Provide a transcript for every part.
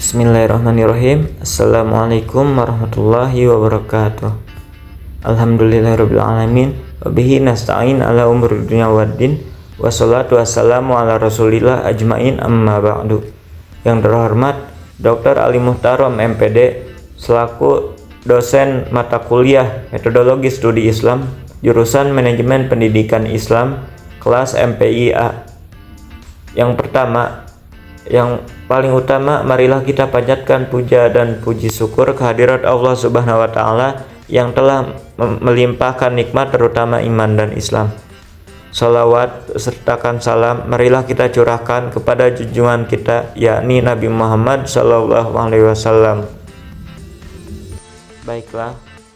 Bismillahirrahmanirrahim. Assalamualaikum warahmatullahi wabarakatuh. Alhamdulillahirrabbilalamin. Wabihi nasta'in ala umur dunia waddin. Wassalatu wassalamu ala rasulillah ajmain amma ba'du. Yang terhormat Dr. Ali Muhtarom MPD selaku dosen mata kuliah Metodologi Studi Islam jurusan Manajemen Pendidikan Islam kelas MPIA. Yang paling utama, marilah kita panjatkan puja dan puji syukur kehadirat Allah Subhanahu wa Ta'ala yang telah melimpahkan nikmat terutama iman dan Islam. Salawat sertakan salam marilah kita curahkan kepada junjungan kita, yakni Nabi Muhammad Sallallahu Alaihi Wasallam. Baiklah,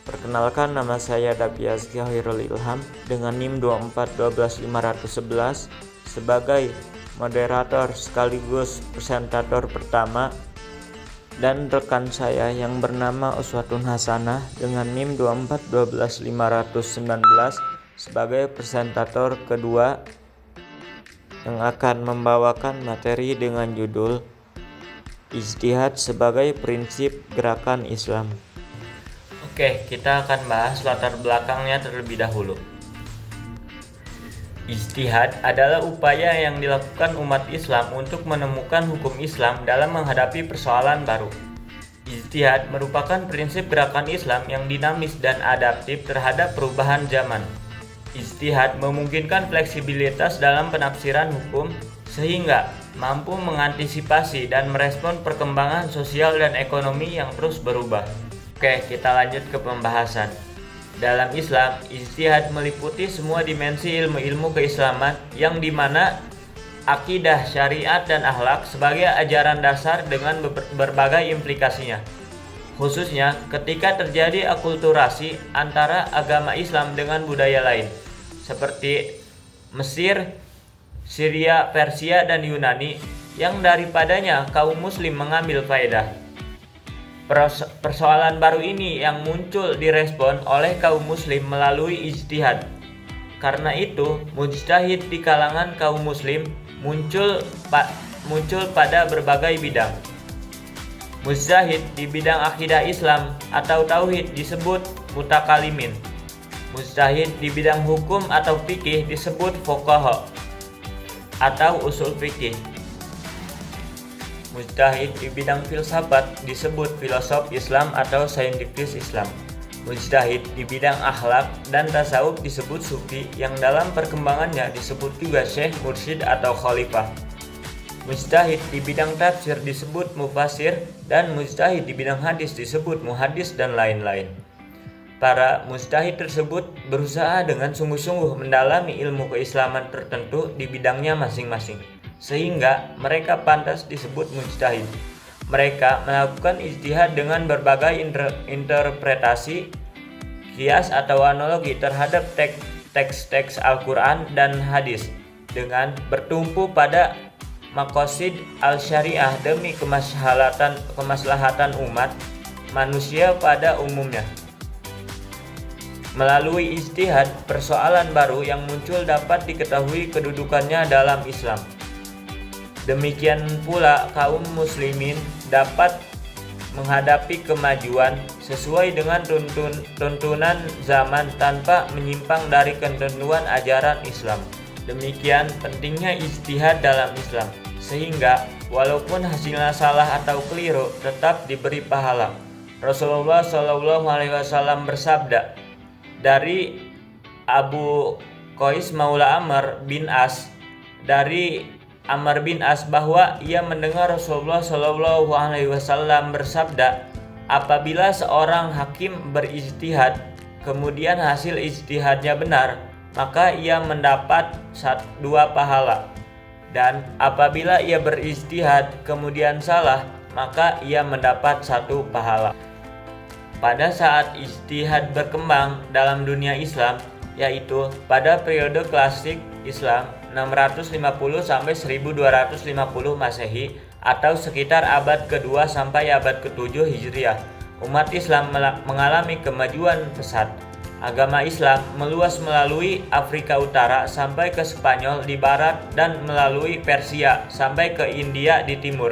perkenalkan, nama saya Dabiazki Khairul Ilham dengan NIM 2412511 sebagai moderator sekaligus presentator pertama, dan rekan saya yang bernama Uswatun Hasanah dengan NIM 2412519 sebagai presentator kedua yang akan membawakan materi dengan judul Ijtihad sebagai Prinsip Gerakan Islam. Oke, kita akan bahas latar belakangnya terlebih dahulu. Ijtihad adalah upaya yang dilakukan umat Islam untuk menemukan hukum Islam dalam menghadapi persoalan baru. Ijtihad merupakan prinsip gerakan Islam yang dinamis dan adaptif terhadap perubahan zaman. Ijtihad memungkinkan fleksibilitas dalam penafsiran hukum sehingga mampu mengantisipasi dan merespon perkembangan sosial dan ekonomi yang terus berubah. Oke, kita lanjut ke pembahasan. Dalam Islam, ijtihad meliputi semua dimensi ilmu-ilmu keislaman yang dimana akidah, syariat, dan akhlak sebagai ajaran dasar dengan berbagai implikasinya. Khususnya ketika terjadi akulturasi antara agama Islam dengan budaya lain, seperti Mesir, Syria, Persia, dan Yunani, yang daripadanya kaum muslim mengambil faedah. Persoalan baru ini yang muncul direspon oleh kaum muslim melalui ijtihad. Karena itu, mujtahid di kalangan kaum muslim muncul pada berbagai bidang. Mujtahid di bidang akidah Islam atau tauhid disebut mutakalimin. Mujtahid di bidang hukum atau fikih disebut fuqaha atau usul fikih. Mujtahid di bidang filsafat disebut filosof Islam atau saintifis Islam. Mujtahid di bidang akhlak dan tasawuf disebut sufi, yang dalam perkembangannya disebut juga syekh, mursyid atau khalifah. Mujtahid di bidang tafsir disebut mufassir, dan mujtahid di bidang hadis disebut muhaddis, dan lain-lain. Para mujtahid tersebut berusaha dengan sungguh-sungguh mendalami ilmu keislaman tertentu di bidangnya masing-masing, sehingga mereka pantas disebut mujtahid. Mereka melakukan ijtihad dengan berbagai interpretasi, kias atau analogi terhadap teks-teks Al-Quran dan hadis dengan bertumpu pada maqasid al-syariah demi kemaslahatan umat manusia pada umumnya. Melalui ijtihad, persoalan baru yang muncul dapat diketahui kedudukannya dalam Islam. Demikian pula kaum muslimin dapat menghadapi kemajuan sesuai dengan tuntunan zaman tanpa menyimpang dari ketentuan ajaran Islam. Demikian pentingnya ijtihad dalam Islam, sehingga walaupun hasilnya salah atau keliru tetap diberi pahala. Rasulullah Shallallahu Alaihi Wasallam bersabda dari Abu Qais Maula Amr bin As, dari Amr bin As, bahwa ia mendengar Rasulullah Shallallahu Alaihi Wasallam bersabda, apabila seorang hakim berijtihad kemudian hasil ijtihadnya benar, maka ia mendapat 2 pahala, dan apabila ia berijtihad kemudian salah, maka ia mendapat 1 pahala. Pada saat ijtihad berkembang dalam dunia Islam, yaitu pada periode klasik Islam 650 sampai 1250 Masehi atau sekitar abad ke-2 sampai abad ke-7 Hijriah, umat Islam mengalami kemajuan pesat. Agama Islam meluas melalui Afrika Utara sampai ke Spanyol di barat dan melalui Persia sampai ke India di timur.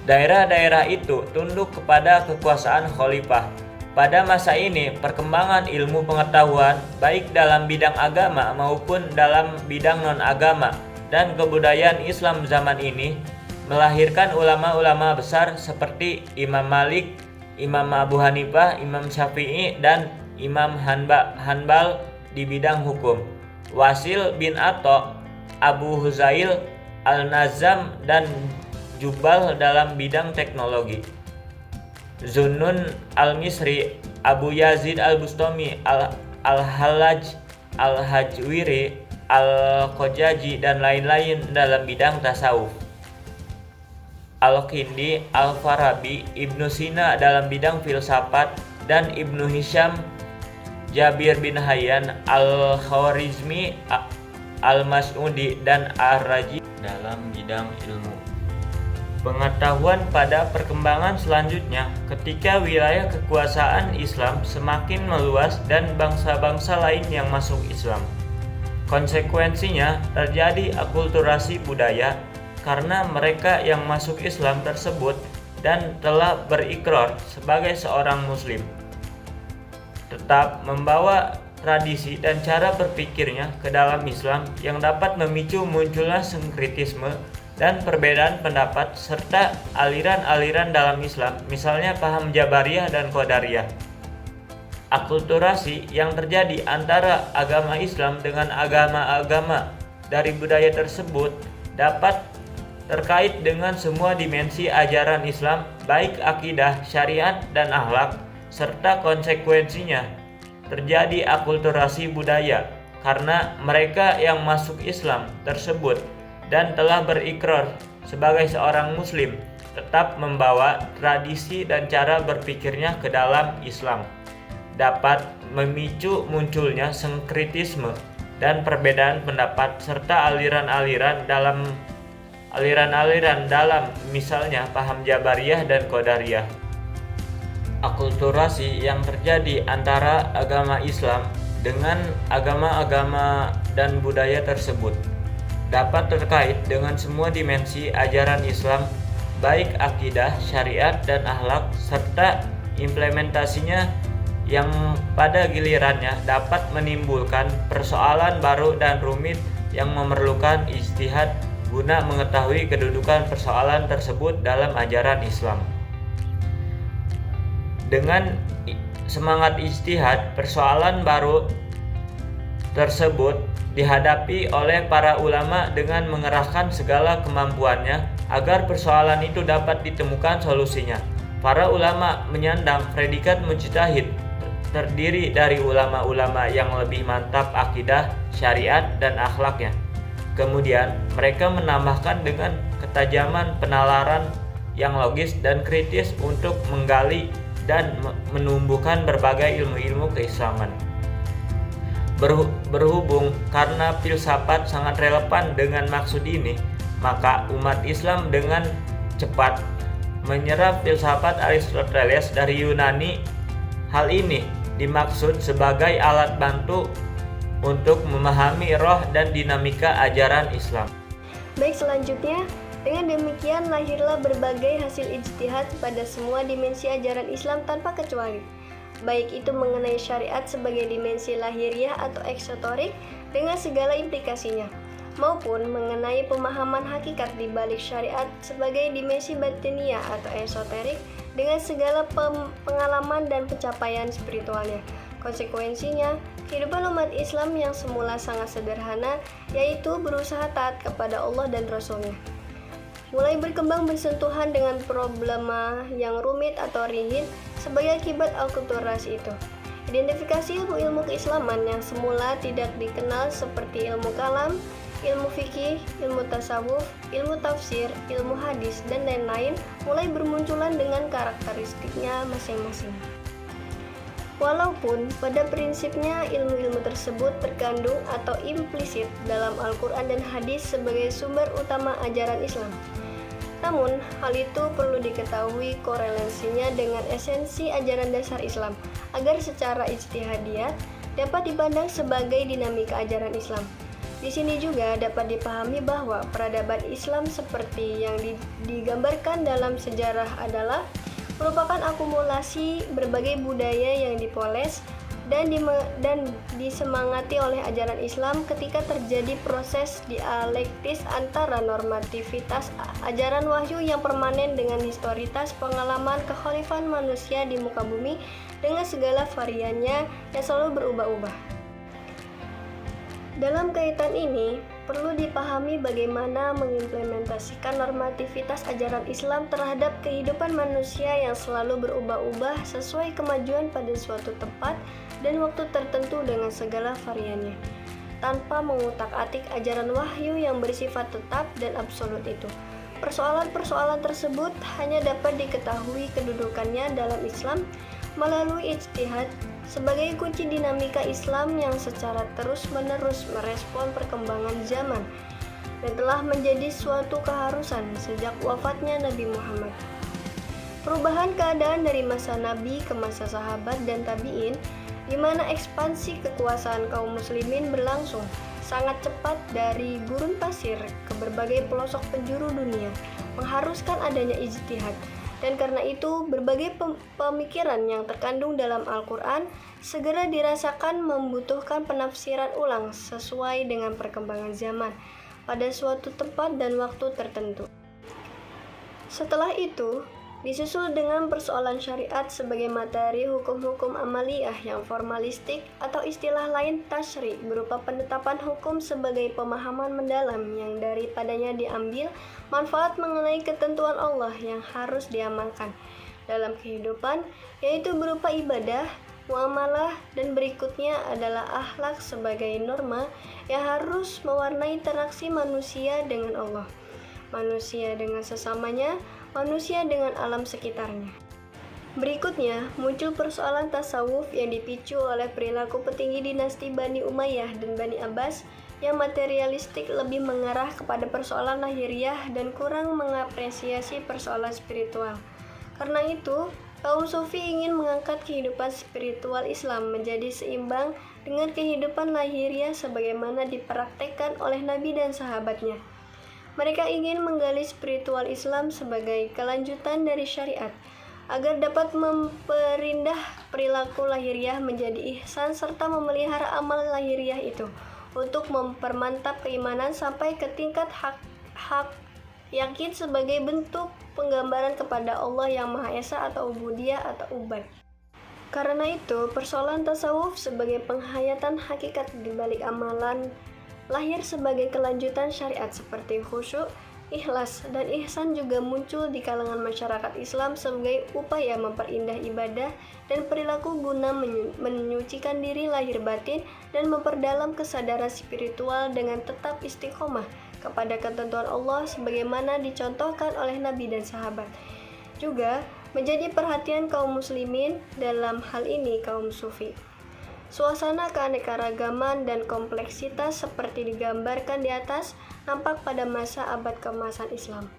Daerah-daerah itu tunduk kepada kekuasaan khalifah. Pada masa ini, perkembangan ilmu pengetahuan baik dalam bidang agama maupun dalam bidang non-agama dan kebudayaan Islam zaman ini melahirkan ulama-ulama besar seperti Imam Malik, Imam Abu Hanifah, Imam Syafi'i, dan Imam Hanbal di bidang hukum, Wasil bin Atha, Abu Huzail Al-Nazam, dan Jubal dalam bidang teknologi, Zunnun Al-Misri, Abu Yazid Al-Bustami, Al-Hallaj, Al-Hajwiri, Al-Khojaji, dan lain-lain dalam bidang tasawuf, Al-Kindi, Al-Farabi, Ibnu Sina dalam bidang filsafat, dan Ibnu Hisham, Jabir bin Hayyan, Al-Khwarizmi, Al-Mas'udi, dan Ar-Razi dalam bidang ilmu pengetahuan. Pada perkembangan selanjutnya, ketika wilayah kekuasaan Islam semakin meluas dan bangsa-bangsa lain yang masuk Islam, konsekuensinya terjadi akulturasi budaya karena mereka yang masuk Islam tersebut dan telah berikrar sebagai seorang muslim tetap membawa tradisi dan cara berpikirnya ke dalam Islam yang dapat memicu munculnya sinkretisme dan perbedaan pendapat serta aliran-aliran dalam Islam, misalnya paham Jabariyah dan Qadariyah. Akulturasi yang terjadi antara agama Islam dengan agama-agama dari budaya tersebut dapat terkait dengan semua dimensi ajaran Islam, baik akidah, syariat, dan akhlak, serta konsekuensinya terjadi akulturasi budaya karena mereka yang masuk Islam tersebut dan telah berikrar sebagai seorang muslim tetap membawa tradisi dan cara berpikirnya ke dalam Islam, dapat memicu munculnya sinkretisme dan perbedaan pendapat serta aliran-aliran dalam misalnya paham Jabariyah dan Qadariyah. Akulturasi yang terjadi antara agama Islam dengan agama-agama dan budaya tersebut dapat terkait dengan semua dimensi ajaran Islam, baik akidah, syariat, dan akhlak, serta implementasinya yang pada gilirannya dapat menimbulkan persoalan baru dan rumit yang memerlukan ijtihad guna mengetahui kedudukan persoalan tersebut dalam ajaran Islam. Dengan semangat ijtihad, persoalan baru tersebut dihadapi oleh para ulama dengan mengerahkan segala kemampuannya agar persoalan itu dapat ditemukan solusinya. Para ulama menyandang predikat mujtahid, terdiri dari ulama-ulama yang lebih mantap akidah, syariat, dan akhlaknya. Kemudian mereka menambahkan dengan ketajaman penalaran yang logis dan kritis untuk menggali dan menumbuhkan berbagai ilmu-ilmu keislaman. Berhubung karena filsafat sangat relevan dengan maksud ini, maka umat Islam dengan cepat menyerap filsafat Aristoteles dari Yunani. Hal ini dimaksud sebagai alat bantu untuk memahami roh dan dinamika ajaran Islam. Baik, selanjutnya, dengan demikian lahirlah berbagai hasil ijtihad pada semua dimensi ajaran Islam tanpa kecuali, baik itu mengenai syariat sebagai dimensi lahiriah atau eksoterik dengan segala implikasinya, maupun mengenai pemahaman hakikat di balik syariat sebagai dimensi batiniah atau esoterik dengan segala pengalaman dan pencapaian spiritualnya. Konsekuensinya, kehidupan umat Islam yang semula sangat sederhana, yaitu berusaha taat kepada Allah dan Rasul-Nya, mulai berkembang bersentuhan dengan problema yang rumit atau rigid sebagai akibat akulturasi itu. Identifikasi ilmu-ilmu keislaman yang semula tidak dikenal seperti ilmu kalam, ilmu fikih, ilmu tasawuf, ilmu tafsir, ilmu hadis, dan lain-lain mulai bermunculan dengan karakteristiknya masing-masing. Walaupun pada prinsipnya ilmu-ilmu tersebut terkandung atau implisit dalam Al-Quran dan hadis sebagai sumber utama ajaran Islam, namun hal itu perlu diketahui korelasinya dengan esensi ajaran dasar Islam agar secara ijtihadiyah dapat dipandang sebagai dinamika ajaran Islam. Di sini juga dapat dipahami bahwa peradaban Islam seperti yang digambarkan dalam sejarah adalah merupakan akumulasi berbagai budaya yang dipoles dan disemangati oleh ajaran Islam ketika terjadi proses dialektis antara normativitas ajaran wahyu yang permanen dengan historitas pengalaman kekhalifahan manusia di muka bumi dengan segala variannya yang selalu berubah-ubah. Dalam kaitan ini, perlu dipahami bagaimana mengimplementasikan normativitas ajaran Islam terhadap kehidupan manusia yang selalu berubah-ubah sesuai kemajuan pada suatu tempat dan waktu tertentu dengan segala variannya, tanpa mengutak-atik ajaran wahyu yang bersifat tetap dan absolut itu. Persoalan-persoalan tersebut hanya dapat diketahui kedudukannya dalam Islam melalui ijtihad sebagai kunci dinamika Islam yang secara terus-menerus merespon perkembangan zaman dan telah menjadi suatu keharusan sejak wafatnya Nabi Muhammad. Perubahan keadaan dari masa Nabi ke masa sahabat dan tabi'in, di mana ekspansi kekuasaan kaum muslimin berlangsung sangat cepat dari gurun pasir ke berbagai pelosok penjuru dunia, mengharuskan adanya ijtihad. Dan karena itu, berbagai pemikiran yang terkandung dalam Al-Quran segera dirasakan membutuhkan penafsiran ulang sesuai dengan perkembangan zaman pada suatu tempat dan waktu tertentu. Setelah itu, disusul dengan persoalan syariat sebagai materi hukum-hukum amaliyah yang formalistik atau istilah lain tasyri berupa penetapan hukum sebagai pemahaman mendalam yang daripadanya diambil manfaat mengenai ketentuan Allah yang harus diamalkan dalam kehidupan, yaitu berupa ibadah, muamalah, dan berikutnya adalah akhlak sebagai norma yang harus mewarnai interaksi manusia dengan Allah, manusia dengan sesamanya, manusia dengan alam sekitarnya. Berikutnya, muncul persoalan tasawuf yang dipicu oleh perilaku petinggi dinasti Bani Umayyah dan Bani Abbas yang materialistik lebih mengarah kepada persoalan lahiriah dan kurang mengapresiasi persoalan spiritual. Karena itu, kaum sufi ingin mengangkat kehidupan spiritual Islam menjadi seimbang dengan kehidupan lahiriah sebagaimana dipraktekkan oleh Nabi dan sahabatnya. Mereka ingin menggali spiritual Islam sebagai kelanjutan dari syariat, agar dapat memperindah perilaku lahiriah menjadi ihsan serta memelihara amal lahiriah itu, untuk mempermantap keimanan sampai ke tingkat hak yakin sebagai bentuk penggambaran kepada Allah yang Maha Esa atau ubudiyah atau ubad. Karena itu, persoalan tasawuf sebagai penghayatan hakikat di balik amalan lahir sebagai kelanjutan syariat seperti khusyuk, ikhlas, dan ihsan juga muncul di kalangan masyarakat Islam sebagai upaya memperindah ibadah dan perilaku guna menyucikan diri lahir batin dan memperdalam kesadaran spiritual dengan tetap istiqomah kepada ketentuan Allah sebagaimana dicontohkan oleh Nabi dan sahabat. Juga menjadi perhatian kaum muslimin, dalam hal ini kaum sufi. Suasana keanekaragaman dan kompleksitas seperti digambarkan di atas nampak pada masa abad keemasan Islam.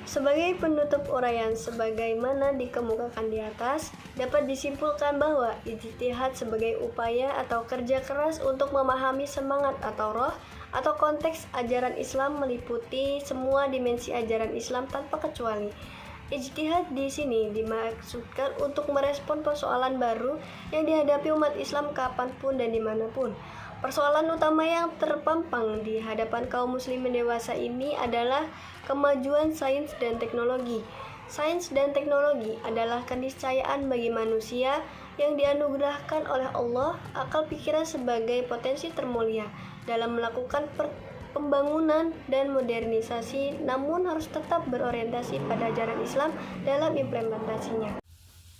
Sebagai penutup uraian sebagaimana dikemukakan di atas, dapat disimpulkan bahwa ijtihad sebagai upaya atau kerja keras untuk memahami semangat atau roh atau konteks ajaran Islam meliputi semua dimensi ajaran Islam tanpa kecuali. Ijtihad di sini dimaksudkan untuk merespon persoalan baru yang dihadapi umat Islam kapanpun dan dimanapun. Persoalan utama yang terpampang di hadapan kaum muslimin dewasa ini adalah kemajuan sains dan teknologi. Sains dan teknologi adalah keniscayaan bagi manusia yang dianugerahkan oleh Allah akal pikiran sebagai potensi termulia dalam melakukan pembangunan dan modernisasi, namun harus tetap berorientasi pada ajaran Islam dalam implementasinya.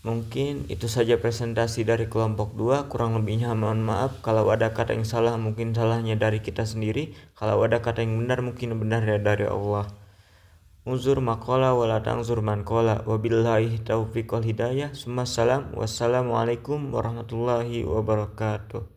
Mungkin itu saja presentasi dari kelompok 2, kurang lebihnya mohon maaf. Kalau ada kata yang salah mungkin salahnya dari kita sendiri, kalau ada kata yang benar mungkin benarnya dari Allah. Unzur maqala wala tangzur man qala, wabillahi taufiq wal hidayah. Wassalamualaikum warahmatullahi wabarakatuh.